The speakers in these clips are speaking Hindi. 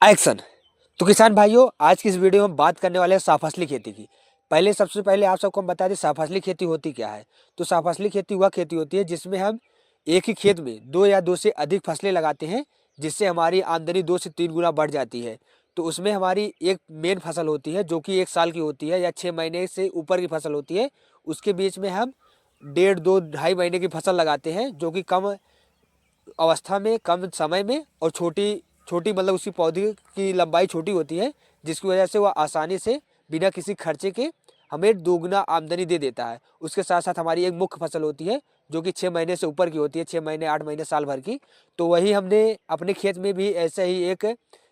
एक्शन। तो किसान भाइयों, आज की इस वीडियो में हम बात करने वाले हैं साफसली खेती की। सबसे पहले आप सबको हम बता दें साफसली खेती होती क्या है। तो साफसली खेती वह खेती होती है जिसमें हम एक ही खेत में दो या दो से अधिक फसलें लगाते हैं, जिससे हमारी आमदनी 2 से 3 गुना बढ़ जाती है। तो उसमें हमारी एक मेन फसल होती है जो कि 1 साल की होती है या 6 महीने से ऊपर की फसल होती है। उसके बीच में हम 1.5 2 2.5 महीने की फसल लगाते हैं, जो कि कम अवस्था में, कम समय में और छोटी छोटी मतलब उसकी पौधे की लंबाई छोटी होती है, जिसकी वजह से वह आसानी से बिना किसी खर्चे के हमें दोगुना आमदनी दे देता है। उसके साथ साथ हमारी एक मुख्य फसल होती है जो कि 6 महीने से ऊपर की होती है, 6 महीने 8 महीने साल भर की। तो वही हमने अपने खेत में भी ऐसे ही एक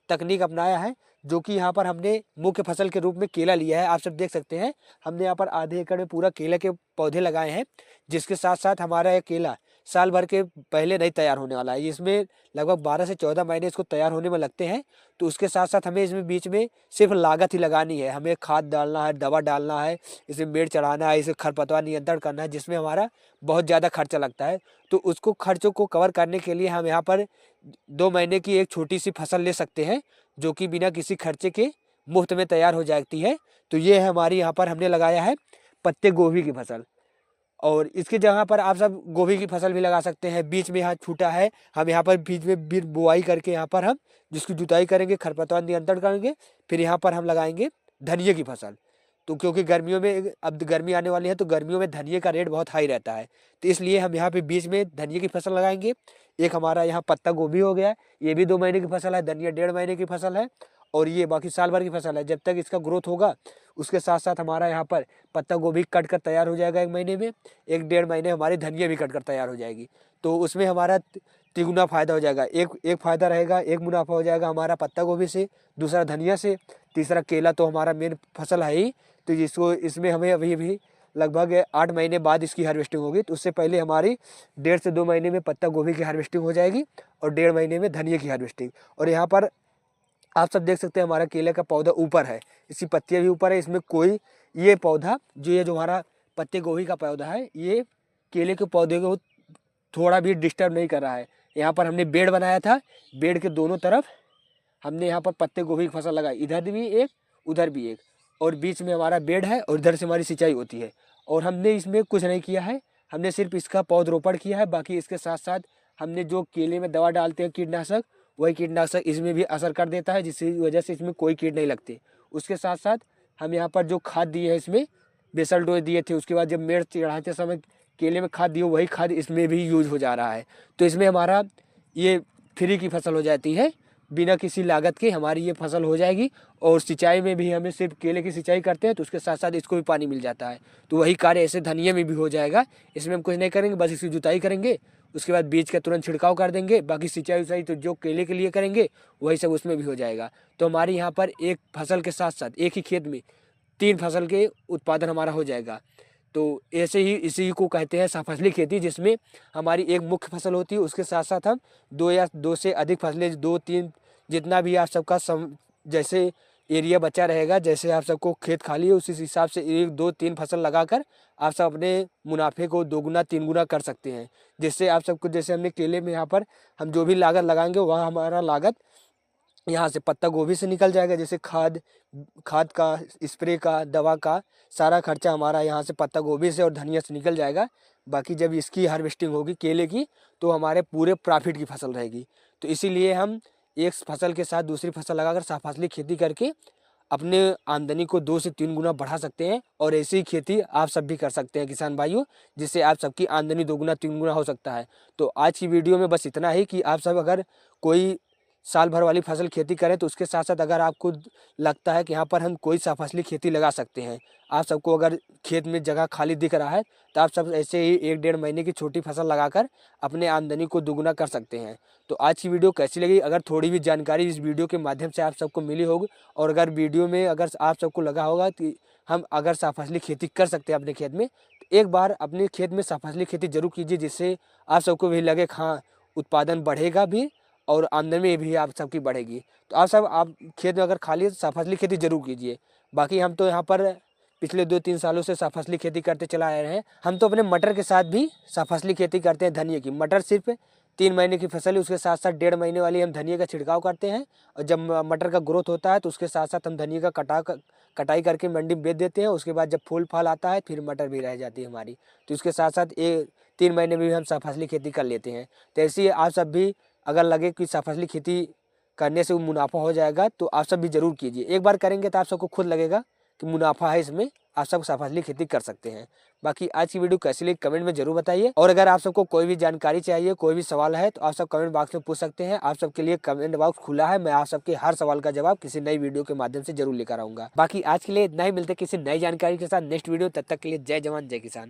तकनीक अपनाया है, जो कि यहाँ पर हमने मुख्य फसल के रूप में केला लिया है। आप सब देख सकते हैं, हमने यहाँ पर आधे एकड़ में पूरा केले के पौधे लगाए हैं, जिसके साथ साथ हमारा ये केला साल भर के पहले नहीं तैयार होने वाला है। इसमें लगभग 12 से 14 महीने इसको तैयार होने में लगते हैं। तो उसके साथ साथ हमें इसमें बीच में सिर्फ लागत ही लगानी है। हमें खाद डालना है, दवा डालना है, इसे मेड़ चढ़ाना है, इसे खरपतवार नियंत्रण करना है, जिसमें हमारा बहुत ज़्यादा खर्चा लगता है। तो उसको खर्चों को कवर करने के लिए हम यहाँ पर 2 महीने की एक छोटी सी फसल ले सकते हैं, जो कि बिना किसी खर्चे के मुफ्त में तैयार हो जाती है। तो ये है हमारी यहाँ पर हमने लगाया है पत्ते गोभी की फसल। और इसकी जगह पर आप सब गोभी की फसल भी लगा सकते हैं। बीच में यहाँ छूटा है, हम यहाँ पर बीच में भी बुआई करके यहाँ पर हम जिसकी जुताई करेंगे, खरपतवार नियंत्रण करेंगे, फिर यहाँ पर हम लगाएंगे धनिये की फसल। तो क्योंकि गर्मियों में अब गर्मी आने वाली है, तो गर्मियों में धनिये का रेट बहुत हाई रहता है, तो इसलिए हम यहाँ पे बीच में धनिये की फसल लगाएंगे। एक हमारा यहाँ पत्ता गोभी हो गया, ये भी 2 महीने की फसल है। धनिया 1.5 महीने की फसल है, और ये बाकी साल भर की फसल है। जब तक इसका ग्रोथ होगा, उसके साथ साथ हमारा यहाँ पर पत्ता गोभी कट कर तैयार हो जाएगा 1 महीने में। 1 1.5 महीने हमारी धनिया भी कट कर तैयार हो जाएगी। तो उसमें हमारा तिगुना फायदा हो जाएगा। एक एक फायदा रहेगा, एक मुनाफा हो जाएगा हमारा पत्ता गोभी से, दूसरा धनिया से, तीसरा केला तो हमारा मेन फसल है ही। तो जिसको इसमें हमें अभी भी लगभग 8 महीने बाद इसकी हार्वेस्टिंग होगी। तो उससे पहले हमारी 1.5 से 2 महीने में पत्ता गोभी की हार्वेस्टिंग हो जाएगी, और 1.5 महीने में धनिया की हार्वेस्टिंग। और यहाँ पर आप सब देख सकते हैं, हमारा केले का पौधा ऊपर है, इसकी पत्तियां भी ऊपर है। इसमें कोई ये पौधा जो हमारा पत्ते गोभी का पौधा है, ये केले के पौधे को थोड़ा भी डिस्टर्ब नहीं कर रहा है। यहाँ पर हमने बेड बनाया था, बेड के दोनों तरफ हमने यहाँ पर पत्ते गोभी की फसल लगाई, इधर भी एक, उधर भी एक, और बीच में हमारा बेड है, और इधर से हमारी सिंचाई होती है। और हमने इसमें कुछ नहीं किया है, हमने सिर्फ इसका पौधरोपण किया है। बाकी इसके साथ साथ हमने जो केले में दवा डालते हैं कीटनाशक, वही कीटनाशक इसमें भी असर कर देता है, जिसकी वजह से इसमें कोई कीट नहीं लगते। उसके साथ साथ हम यहाँ पर जो खाद दिए है, इसमें बेसल डोज दिए थे, उसके बाद जब मेड़ चढ़ाते समय केले में खाद दिए, वही खाद इसमें भी यूज हो जा रहा है। तो इसमें हमारा ये फ्री की फसल हो जाती है, बिना किसी लागत के हमारी ये फसल हो जाएगी। और सिंचाई में भी हमें सिर्फ केले की सिंचाई करते हैं, तो उसके साथ साथ इसको भी पानी मिल जाता है। तो वही कार्य ऐसे धनिया में भी हो जाएगा। इसमें हम कुछ नहीं करेंगे, बस इसकी जुताई करेंगे, उसके बाद बीज का तुरंत छिड़काव कर देंगे। बाकी सिंचाई उचाई तो जो केले के लिए करेंगे, वही सब उसमें भी हो जाएगा। तो हमारे यहाँ पर एक फसल के साथ साथ एक ही खेत में 3 फसल के उत्पादन हमारा हो जाएगा। तो ऐसे ही इसी को कहते हैं सहफसली खेती, जिसमें हमारी एक मुख्य फसल होती है, उसके साथ साथ हम 2 या 2 से अधिक फसलें, 2 3 जितना भी आप सबका जैसे एरिया बचा रहेगा, जैसे आप सबको खेत खाली है, उसी हिसाब से 1 2 3 फसल लगाकर आप सब अपने मुनाफे को 2 गुना 3 गुना कर सकते हैं। जिससे आप सबको, जैसे हमने केले में यहाँ पर हम जो भी लागत लगाएंगे, वह हमारा लागत यहाँ से पत्ता गोभी से निकल जाएगा। जैसे खाद खाद का, स्प्रे का, दवा का सारा खर्चा हमारा यहाँ से पत्ता गोभी से और धनिया से निकल जाएगा। बाकी जब इसकी हार्वेस्टिंग होगी केले की, तो हमारे पूरे प्रॉफिट की फसल रहेगी। तो इसीलिए हम एक फसल के साथ दूसरी फसल लगाकर सहफसली खेती करके अपने आमदनी को 2 से 3 गुना बढ़ा सकते हैं। और ऐसी खेती आप सब भी कर सकते हैं किसान भाइयों, जिससे आप सबकी आमदनी 2 गुना 3 गुना हो सकता है। तो आज की वीडियो में बस इतना ही कि आप सब अगर कोई साल भर वाली फसल खेती करें, तो उसके साथ साथ अगर आपको लगता है कि यहाँ पर हम कोई सहफसली खेती लगा सकते हैं, आप सबको अगर खेत में जगह खाली दिख रहा है, तो आप सब ऐसे ही 1 1.5 महीने की छोटी फसल लगाकर अपने आमदनी को दुगुना कर सकते हैं। तो आज की वीडियो कैसी लगी? अगर थोड़ी भी जानकारी इस वीडियो के माध्यम से आप सबको मिली होगी, और अगर वीडियो में अगर आप सबको लगा होगा कि हम अगर सहफसली खेती कर सकते हैं अपने खेत में, तो एक बार अपने खेत में सहफसली खेती जरूर कीजिए, जिससे आप सबको भी लगे हाँ उत्पादन बढ़ेगा भी, और आमदनी भी आप सबकी बढ़ेगी। तो आप खेत में अगर खाली है, तो सहफसली खेती जरूर कीजिए। बाकी हम तो यहाँ पर पिछले 2 3 सालों से सहफसली खेती करते चला आ रहे हैं। हम तो अपने मटर के साथ भी सहफसली खेती करते हैं, धनिया की। मटर सिर्फ 3 महीने की फसल है, उसके साथ साथ 1.5 महीने वाली हम धनिया का छिड़काव करते हैं। और जब मटर का ग्रोथ होता है तो उसके साथ साथ हम धनिया का कटाई करके मंडी में बेच देते हैं। उसके बाद जब फूल फल आता है फिर मटर भी रह जाती है हमारी। तो इसके साथ साथ 3 महीने में भी हम सहफसली खेती कर लेते हैं। तो ऐसे ही आप सब भी अगर लगे कि सहफसली खेती करने से मुनाफा हो जाएगा तो आप सब भी जरूर कीजिए। एक बार करेंगे तो आप सबको खुद लगेगा कि मुनाफा है इसमें, आप सब सहफसली खेती कर सकते हैं। बाकी आज की वीडियो कैसी लगी कमेंट में जरूर बताइए। और अगर आप सबको कोई भी जानकारी चाहिए, कोई भी सवाल है तो आप सब कमेंट बॉक्स में पूछ सकते हैं। आप सबके लिए कमेंट बॉक्स खुला है, मैं आप सबके हर सवाल का जवाब किसी नई वीडियो के माध्यम से जरूर लेकर आऊंगा। बाकी आज के लिए इतना ही, मिलते किसी नई जानकारी के साथ नेक्स्ट वीडियो। तब तक के लिए जय जवान जय किसान।